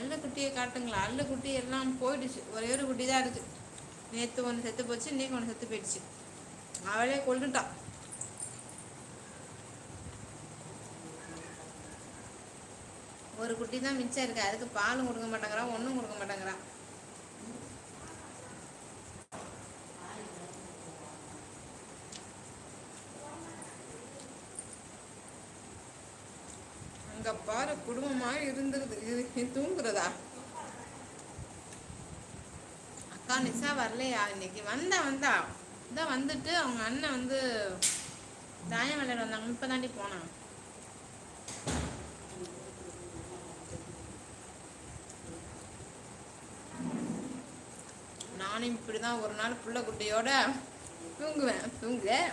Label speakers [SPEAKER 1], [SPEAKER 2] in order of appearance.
[SPEAKER 1] அல்ல குட்டியை காட்டுங்களா? அல்ல குட்டி எல்லாம் போயிடுச்சு. ஒரே ஒரு குட்டி தான் இருக்குது. நேற்று ஒன்று செத்து போச்சு, இன்னைக்கு ஒன்று செத்து போயிடுச்சு. அவளே கொண்டுட்டான். ஒரு குட்டி தான் மிச்சம் இருக்கு. அதுக்கு பாலும் கொடுக்க மாட்டேங்கிறான், ஒன்றும் கொடுக்க மாட்டேங்கிறான். அங்க பாரு, குடும்பமா இருந்துருது. தூங்குறதா? அக்கா நிஷா வரலையா இன்னைக்கு? வந்தா இதான் வந்துட்டு அவங்க அண்ணன் வந்து தாயம் விளையாட வந்தாங்க. இப்போ தாண்டி போனான். நானும் இப்படிதான் ஒரு நாள் புள்ள குட்டியோட தூங்குவேன்.